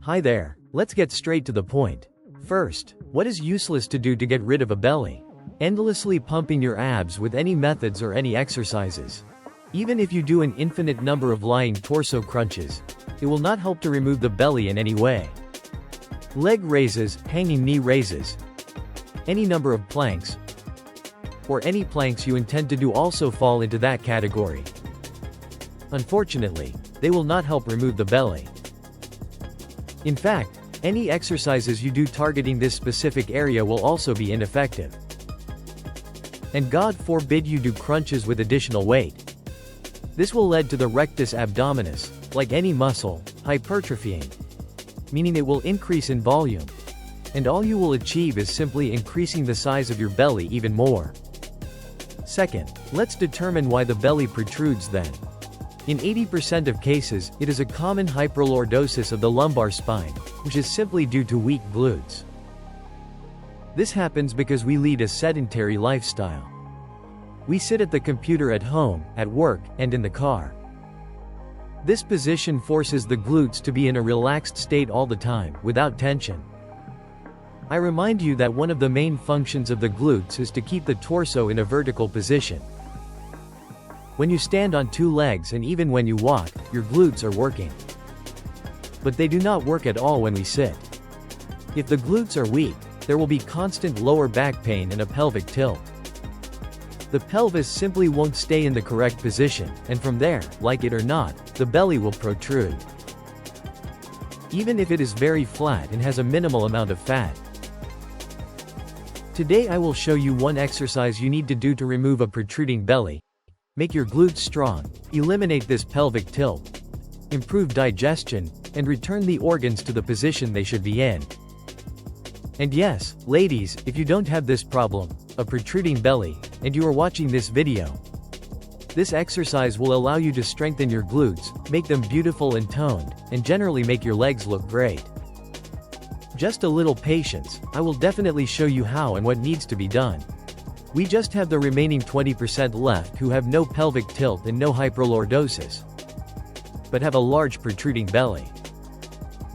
Hi there, let's get straight to the point. First, what is useless to do to get rid of a belly? Endlessly pumping your abs with any methods or any exercises. Even if you do an infinite number of lying torso crunches, it will not help to remove the belly in any way. Leg raises, hanging knee raises, any number of planks, or any planks you intend to do also fall into that category. Unfortunately, they will not help remove the belly. In fact, any exercises you do targeting this specific area will also be ineffective. And God forbid you do crunches with additional weight. This will lead to the rectus abdominis, like any muscle, hypertrophying, meaning it will increase in volume. And all you will achieve is simply increasing the size of your belly even more. Second, let's determine why the belly protrudes then. In 80% of cases, it is a common hyperlordosis of the lumbar spine, which is simply due to weak glutes. This happens because we lead a sedentary lifestyle. We sit at the computer at home, at work, and in the car. This position forces the glutes to be in a relaxed state all the time, without tension. I remind you that one of the main functions of the glutes is to keep the torso in a vertical position. When you stand on two legs and even when you walk, your glutes are working. But they do not work at all when we sit. If the glutes are weak, there will be constant lower back pain and a pelvic tilt. The pelvis simply won't stay in the correct position, and from there, like it or not, the belly will protrude. Even if it is very flat and has a minimal amount of fat. Today I will show you one exercise you need to do to remove a protruding belly, make your glutes strong, eliminate this pelvic tilt, improve digestion, and return the organs to the position they should be in. And yes, ladies, if you don't have this problem, a protruding belly, and you are watching this video, this exercise will allow you to strengthen your glutes, make them beautiful and toned, and generally make your legs look great. Just a little patience, I will definitely show you how and what needs to be done. We just have the remaining 20% left who have no pelvic tilt and no hyperlordosis, but have a large protruding belly.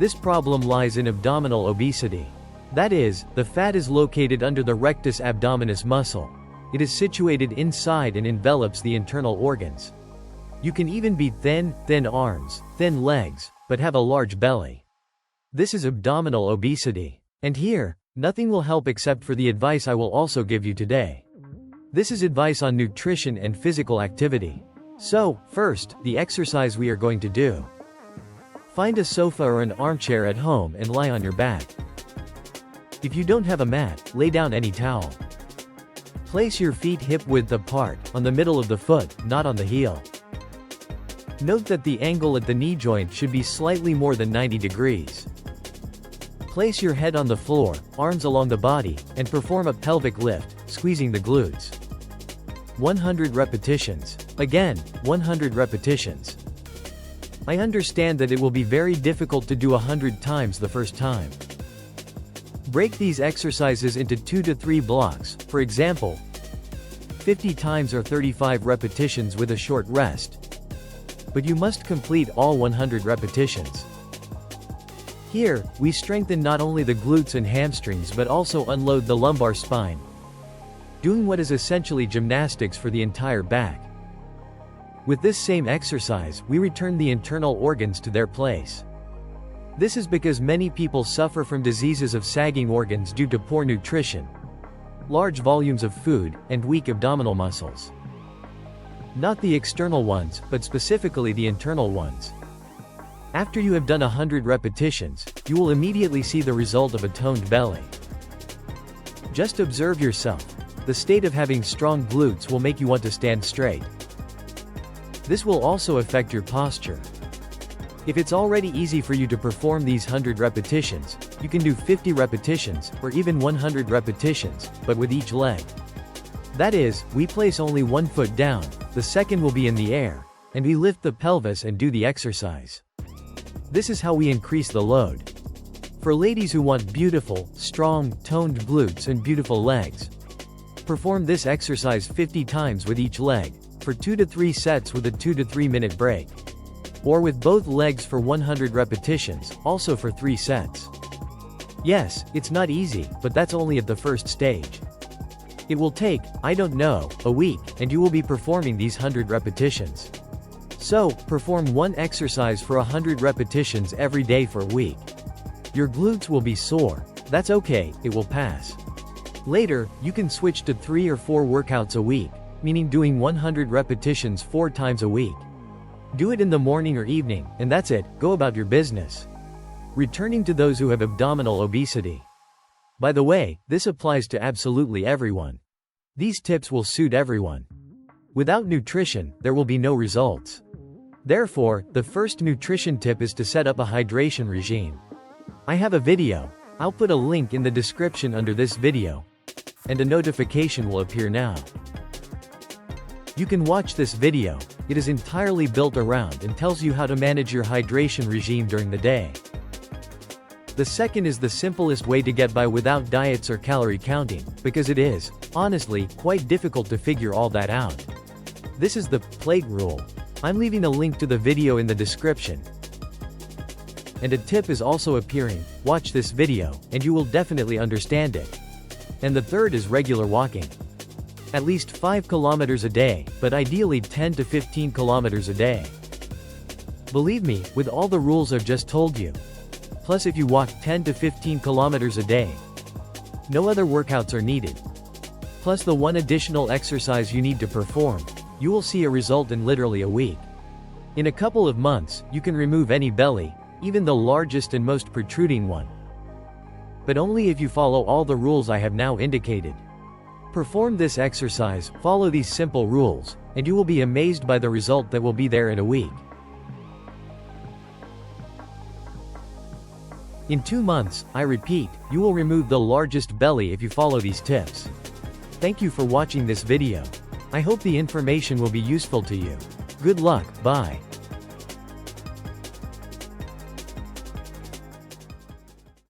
This problem lies in abdominal obesity. That is, the fat is located under the rectus abdominis muscle. It is situated inside and envelops the internal organs. You can even be thin arms, thin legs, but have a large belly. This is abdominal obesity. And here, nothing will help except for the advice I will also give you today. This is advice on nutrition and physical activity. So, first, the exercise we are going to do. Find a sofa or an armchair at home and lie on your back. If you don't have a mat, lay down any towel. Place your feet hip-width apart, on the middle of the foot, not on the heel. Note that the angle at the knee joint should be slightly more than 90 degrees. Place your head on the floor, arms along the body, and perform a pelvic lift, squeezing the glutes. 100 repetitions. Again, 100 repetitions. I understand that it will be very difficult to do 100 times the first time. Break these exercises into 2 to 3 blocks, for example, 50 times or 35 repetitions with a short rest. But you must complete all 100 repetitions. Here, we strengthen not only the glutes and hamstrings but also unload the lumbar spine, doing what is essentially gymnastics for the entire back. With this same exercise, we return the internal organs to their place. This is because many people suffer from diseases of sagging organs due to poor nutrition, large volumes of food, and weak abdominal muscles. Not the external ones, but specifically the internal ones. After you have done 100 repetitions, you will immediately see the result of a toned belly. Just observe yourself. The state of having strong glutes will make you want to stand straight. This will also affect your posture. If it's already easy for you to perform these 100 repetitions, you can do 50 repetitions, or even 100 repetitions, but with each leg. That is, we place only one foot down, the second will be in the air, and we lift the pelvis and do the exercise. This is how we increase the load. For ladies who want beautiful, strong, toned glutes and beautiful legs, perform this exercise 50 times with each leg, for 2 to 3 sets with a 2 to 3 minute break. or with both legs for 100 repetitions, also for 3 sets. Yes, it's not easy, but that's only at the first stage. It will take, I don't know, a week, and you will be performing these 100 repetitions. So, perform one exercise for 100 repetitions every day for a week. Your glutes will be sore. That's okay, it will pass. Later, you can switch to 3 or 4 workouts a week, meaning doing 100 repetitions 4 times a week. Do it in the morning or evening, and that's it, go about your business. Returning to those who have abdominal obesity. By the way, this applies to absolutely everyone. These tips will suit everyone. Without nutrition, there will be no results. Therefore, the first nutrition tip is to set up a hydration regime. I have a video. I'll put a link in the description under this video. And a notification will appear now. You can watch this video. It is entirely built around and tells you how to manage your hydration regime during the day. The second is the simplest way to get by without diets or calorie counting, because it is, honestly, quite difficult to figure all that out. This is the plate rule. I'm leaving a link to the video in the description. And a tip is also appearing. Watch this video, and you will definitely understand it. And the third is regular walking. At least 5 kilometers a day, but ideally 10 to 15 kilometers a day. Believe me, with all the rules I've just told you. Plus if you walk 10 to 15 kilometers a day, no other workouts are needed. Plus the one additional exercise you need to perform, you will see a result in literally a week. In a couple of months, you can remove any belly, even the largest and most protruding one. But only if you follow all the rules I have now indicated. Perform this exercise, follow these simple rules, and you will be amazed by the result that will be there in a week. In 2 months, I repeat, you will remove the largest belly if you follow these tips. Thank you for watching this video. I hope the information will be useful to you. Good luck, bye.